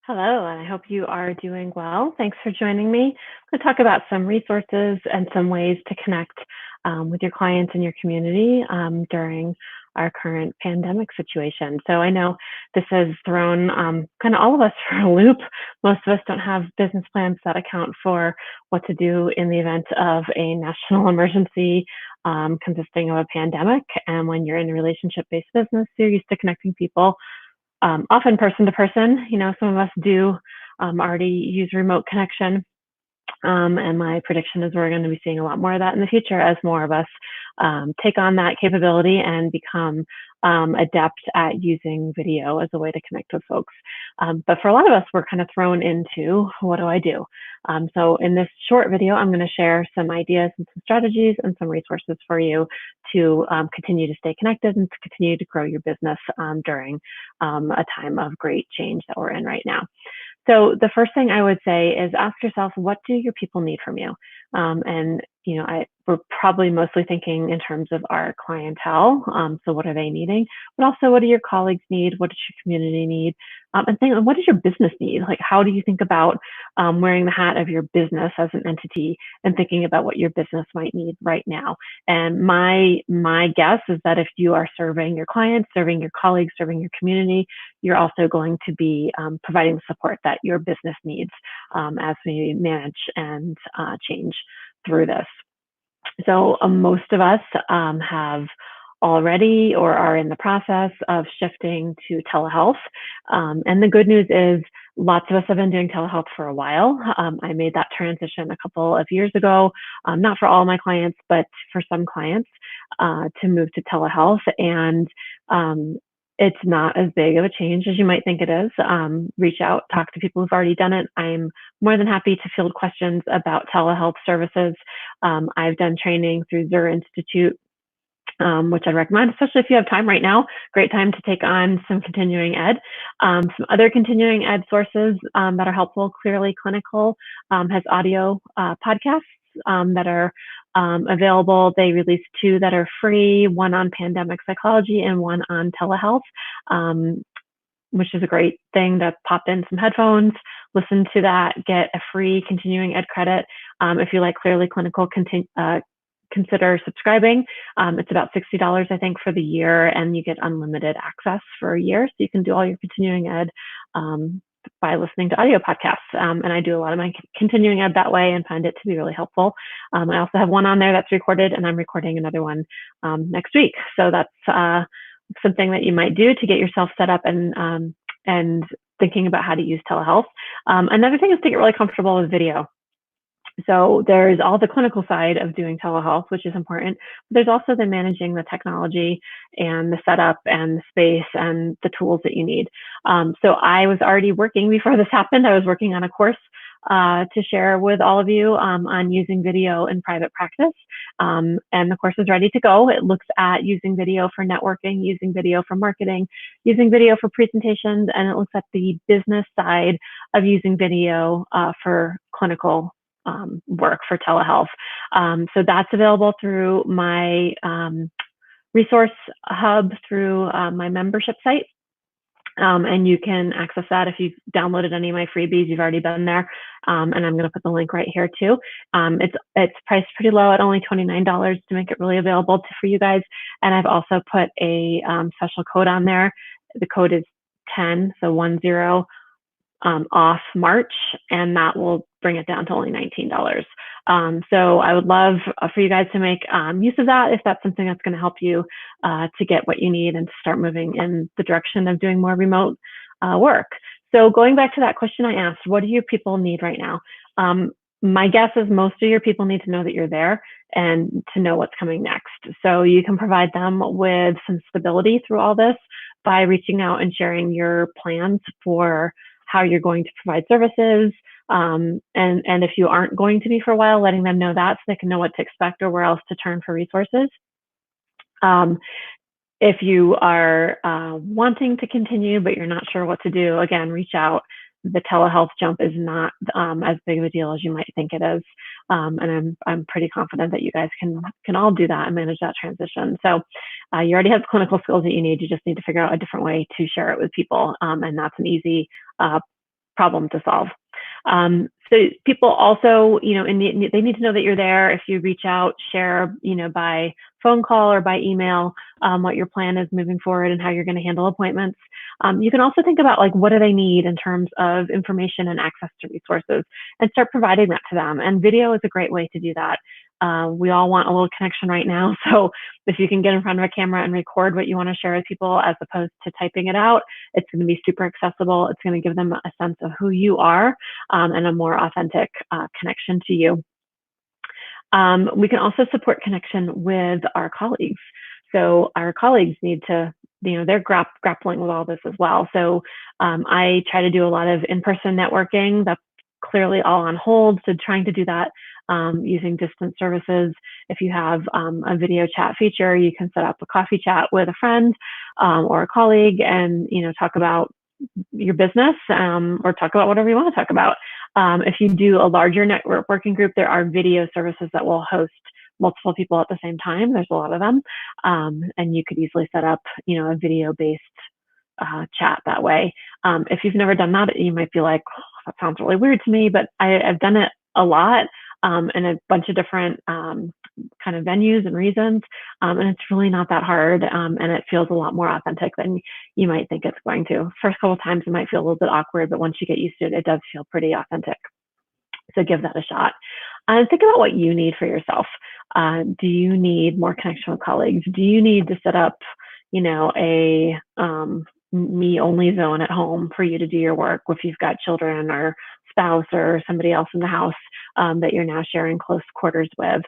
Hello, and I hope you are doing well. Thanks for joining me. I'm going to talk about some resources and some ways to connect with your clients and your community during our current pandemic situation. So I know this has thrown kind of all of us for a loop. Most of us don't have business plans that account for what to do in the event of a national emergency consisting of a pandemic. And when you're in a relationship-based business, you're used to connecting people often person to person. Some of us do already use remote connection. And my prediction is we're going to be seeing a lot more of that in the future as more of us take on that capability and become adept at using video as a way to connect with folks. But for a lot of us, we're kind of thrown into what do I do? So in this short video, I'm going to share some ideas and some strategies and some resources for you to continue to stay connected and to continue to grow your business during a time of great change that we're in right now. So the first thing I would say is ask yourself, what do your people need from you? We're probably mostly thinking in terms of our clientele. So what are they needing? But also, what do your colleagues need? What does your community need? And think, what does your business need? Like, how do you think about wearing the hat of your business as an entity and thinking about what your business might need right now? And my guess is that if you are serving your clients, serving your colleagues, serving your community, you're also going to be providing the support that your business needs as we manage and change through this. So most of us have already or are in the process of shifting to telehealth. And the good news is lots of us have been doing telehealth for a while. I made that transition a couple of years ago, not for all my clients, but for some clients to move to telehealth. And it's not as big of a change as you might think it is. Reach out, talk to people who've already done it. I'm more than happy to field questions about telehealth services. I've done training through Zur Institute, which I'd recommend, especially if you have time right now. Great time to take on some continuing ed. Some other continuing ed sources that are helpful. Clearly Clinical has audio podcasts that are available. They released 2 that are free, one on pandemic psychology and one on telehealth, which is a great thing to pop in some headphones, listen to that, get a free continuing ed credit. If you like Clearly Clinical, consider subscribing. It's about $60, I think, for the year, and you get unlimited access for a year. So you can do all your continuing ed by listening to audio podcasts. And I do a lot of my continuing ed that way and find it to be really helpful. I also have one on there that's recorded, and I'm recording another one next week. So that's something that you might do to get yourself set up and thinking about how to use telehealth. Another thing is to get really comfortable with video. So there's all the clinical side of doing telehealth, which is important. But there's also the managing the technology and the setup and the space and the tools that you need. So I was already working before this happened. I was working on a course to share with all of you on using video in private practice. And the course is ready to go. It looks at using video for networking, using video for marketing, using video for presentations, and it looks at the business side of using video for clinical work for telehealth. So that's available through my resource hub through my membership site. And you can access that if you've downloaded any of my freebies. You've already been there. And I'm going to put the link right here too. It's priced pretty low at only $29 to make it really available for you guys. And I've also put a special code on there. The code is 10, so 10. Off March, and that will bring it down to only $19. So I would love for you guys to make use of that if that's something that's going to help you to get what you need and to start moving in the direction of doing more remote work. So going back to that question I asked, what do your people need right now? My guess is most of your people need to know that you're there and to know what's coming next. So you can provide them with some stability through all this by reaching out and sharing your plans for how you're going to provide services. And if you aren't going to be for a while, letting them know that so they can know what to expect or where else to turn for resources. If you are wanting to continue, but you're not sure what to do, again, reach out. The telehealth jump is not as big of a deal as you might think it is. And I'm pretty confident that you guys can all do that and manage that transition. So you already have the clinical skills that you need. You just need to figure out a different way to share it with people. And that's an easy problem to solve. So people also, they need to know that you're there. If you reach out, share, by phone call or by email, what your plan is moving forward and how you're going to handle appointments. You can also think about, like, what do they need in terms of information and access to resources, and start providing that to them. And video is a great way to do that. We all want a little connection right now. So if you can get in front of a camera and record what you want to share with people as opposed to typing it out, it's going to be super accessible. It's going to give them a sense of who you are, and a more authentic connection to you. We can also support connection with our colleagues. So our colleagues need to, they're grappling with all this as well. So I try to do a lot of in-person networking. That's clearly all on hold. So trying to do that using distance services. If you have a video chat feature, you can set up a coffee chat with a friend or a colleague and, talk about your business, or talk about whatever you want to talk about. If you do a larger networking group, there are video services that will host multiple people at the same time. There's a lot of them. And you could easily set up, a video-based chat that way. If you've never done that, you might be like, oh, that sounds really weird to me, but I've done it a lot in a bunch of different kind of venues and reasons. And it's really not that hard. And it feels a lot more authentic than you might think it's going to. First couple of times it might feel a little bit awkward, but once you get used to it, it does feel pretty authentic. So give that a shot. And think about what you need for yourself. Do you need more connection with colleagues? Do you need to set up, a me only zone at home for you to do your work if you've got children or spouse or somebody else in the house that you're now sharing close quarters with?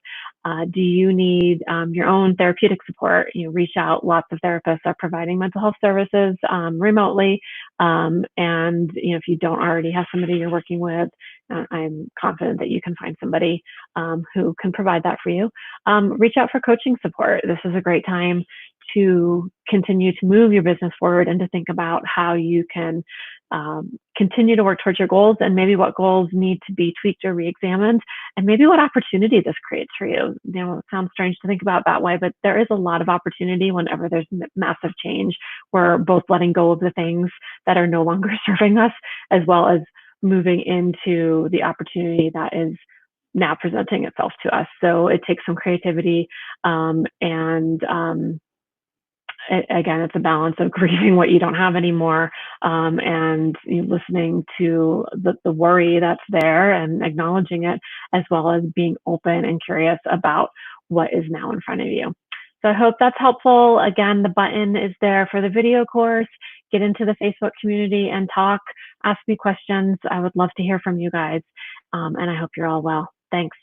Do you need your own therapeutic support? Reach out. Lots of therapists are providing mental health services remotely. And, if you don't already have somebody you're working with, I'm confident that you can find somebody who can provide that for you. Reach out for coaching support. This is a great time to continue to move your business forward and to think about how you can continue to work towards your goals, and maybe what goals need to be tweaked or re-examined, and maybe what opportunity this creates for you. It sounds strange to think about that way, but there is a lot of opportunity whenever there's massive change. We're both letting go of the things that are no longer serving us, as well as moving into the opportunity that is now presenting itself to us. So it takes some creativity, again, it's a balance of grieving what you don't have anymore, and listening to the worry that's there and acknowledging it, as well as being open and curious about what is now in front of you. So I hope that's helpful. Again, the button is there for the video course. Get into the Facebook community and talk, ask me questions. I would love to hear from you guys. And I hope you're all well. Thanks.